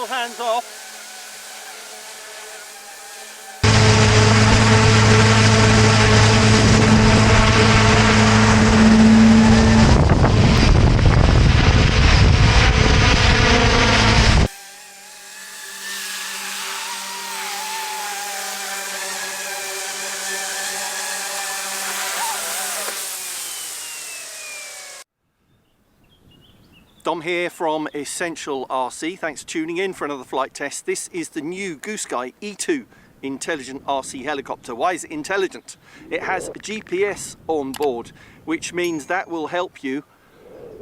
all hands off. Dom here from Essential RC. Thanks for tuning in for another flight test. This is the new Goosky E2 intelligent RC helicopter. Why is it intelligent? It has GPS on board, which means that will help you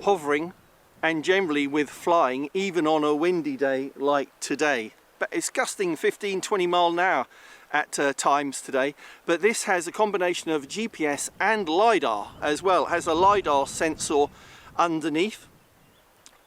hovering and generally with flying, even on a windy day like today. But it's gusting 15-20 miles an hour at times today. But this has a combination of GPS and LIDAR as well. It has a LIDAR sensor underneath.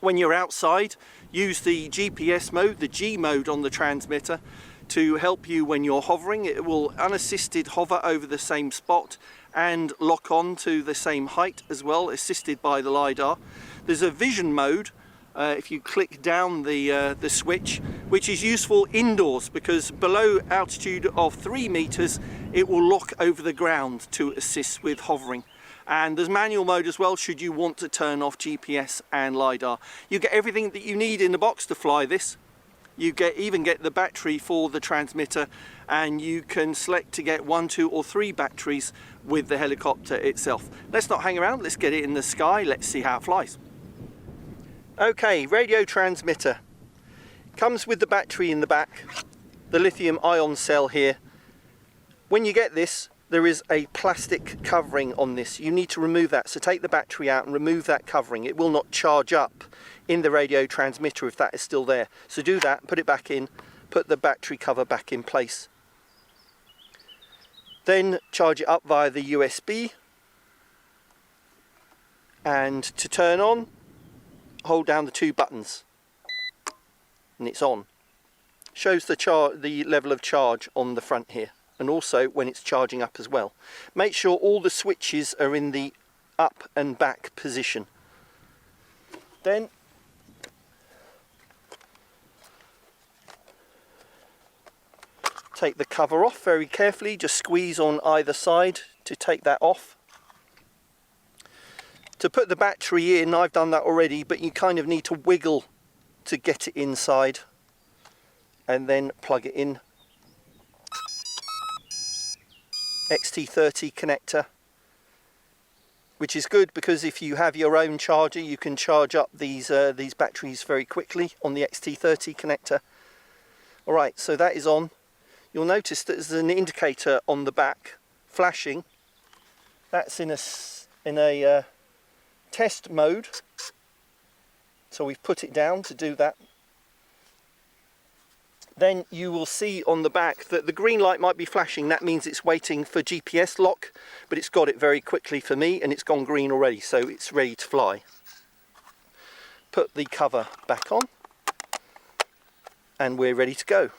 When you're outside, use the GPS mode, the G mode on the transmitter, to help you when you're hovering. It will unassisted hover over the same spot and lock on to the same height as well, assisted by the LIDAR. There's a vision mode, if you click down the switch, which is useful indoors because below altitude of 3 meters, it will lock over the ground to assist with hovering. And there's manual mode as well should you want to turn off GPS and LIDAR. You get everything that you need in the box to fly this. You even get the battery for the transmitter, and you can select to get 1, 2 or 3 batteries with the helicopter itself. Let's not hang around, let's get it in the sky, let's see how it flies. Okay, radio transmitter. Comes with the battery in the back, the lithium ion cell here. When you get this, there is a plastic covering on this. You need to remove that, so take the battery out and remove that covering. It will not charge up in the radio transmitter if that is still there. So do that, put it back in, put the battery cover back in place. Then charge it up via the USB, and to turn on, hold down the 2 buttons and it's on. Shows the level of charge on the front here, and also when it's charging up as well. Make sure all the switches are in the up and back position. Then take the cover off very carefully, just squeeze on either side to take that off. To put the battery in, I've done that already, but you kind of need to wiggle to get it inside and then plug it in. XT30 connector, which is good because if you have your own charger you can charge up these batteries very quickly on the XT30 connector. Alright, so that is on. You'll notice that there's an indicator on the back flashing. That's in a test mode, so we've put it down to do that. Then you will see on the back that the green light might be flashing. That means it's waiting for GPS lock, but it's got it very quickly for me and it's gone green already, so it's ready to fly. Put the cover back on and we're ready to go.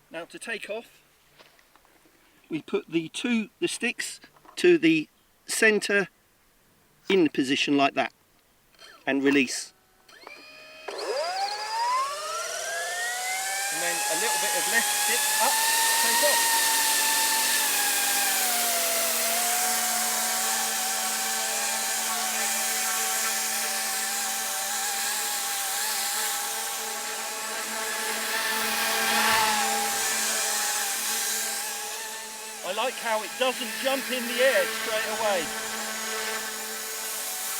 Now to take off, we put the sticks to the center in the position like that and release. And then a little bit of left stick up, take off. I like how it doesn't jump in the air straight away.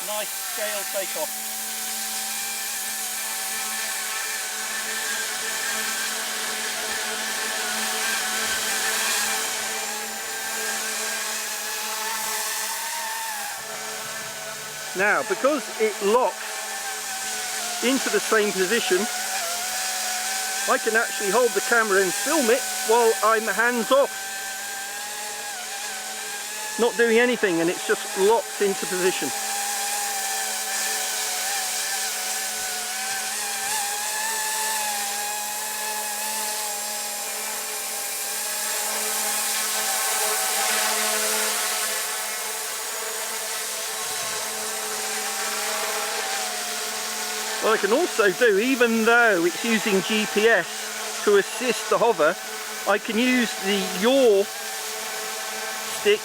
Nice scale takeoff. Now, because it locks into the same position, I can actually hold the camera and film it while I'm hands off. Not doing anything, and it's just locked into position. What I can also do, even though it's using GPS to assist the hover, I can use the yaw stick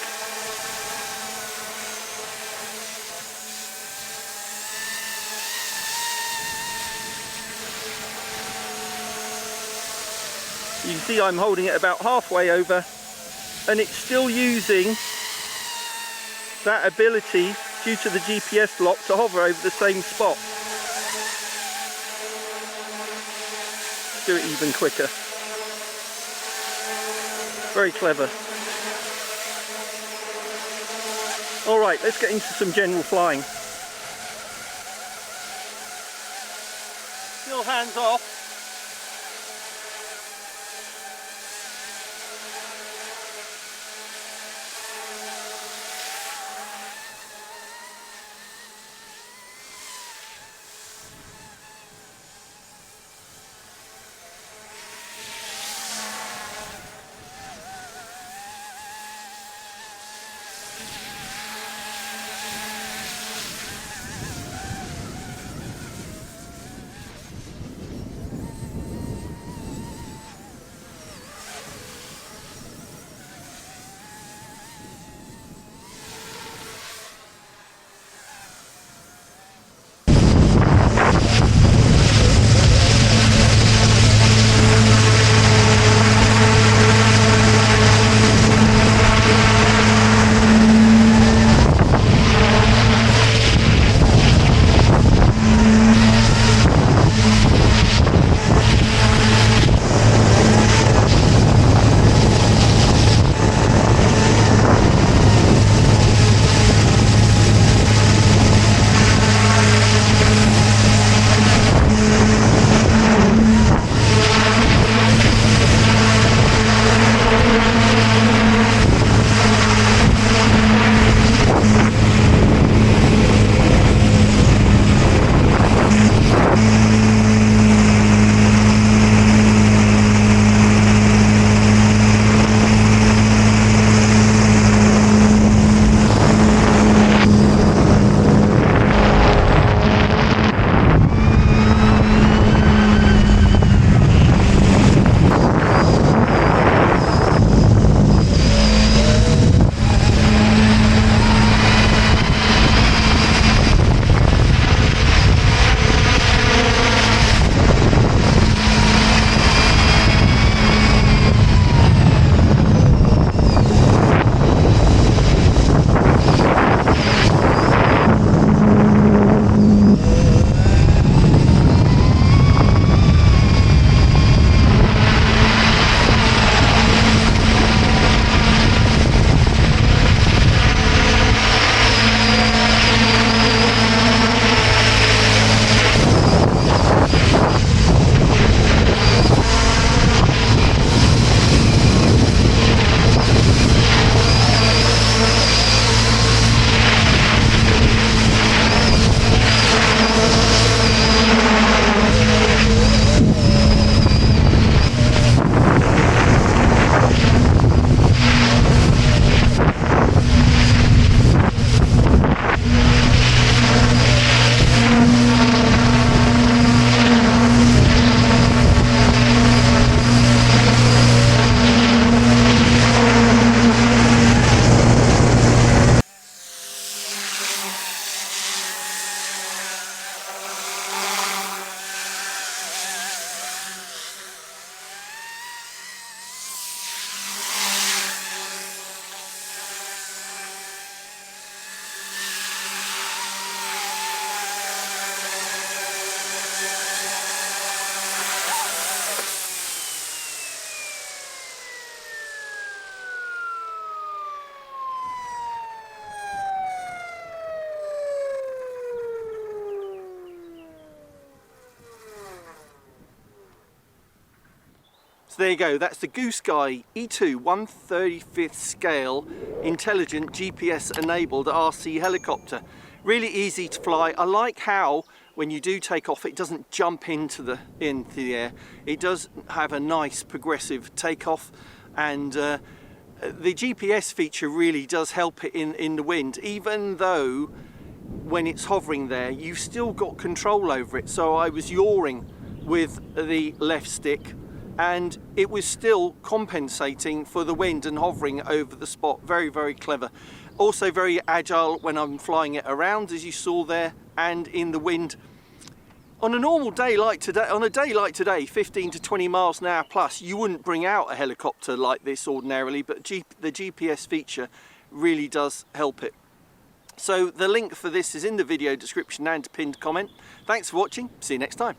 you can see I'm holding it about halfway over, and it's still using that ability due to the GPS lock to hover over the same spot. Do it even quicker. Very clever. Alright, let's get into some general flying. Still hands off. So there you go, that's the Goosky E2 1/35th scale intelligent GPS enabled RC helicopter. Really easy to fly. I like how when you do take off it doesn't jump into the air. It does have a nice progressive takeoff, and the GPS feature really does help it in the wind, even though when it's hovering there, you've still got control over it. So I was yawing with the left stick and it was still compensating for the wind and hovering over the spot. Very, very clever. Also very agile when I'm flying it around, as you saw there, and in the wind. On a normal day like today, 15 to 20 miles an hour plus, you wouldn't bring out a helicopter like this ordinarily, but the GPS feature really does help it. So the link for this is in the video description and pinned comment. Thanks for watching. See you next time.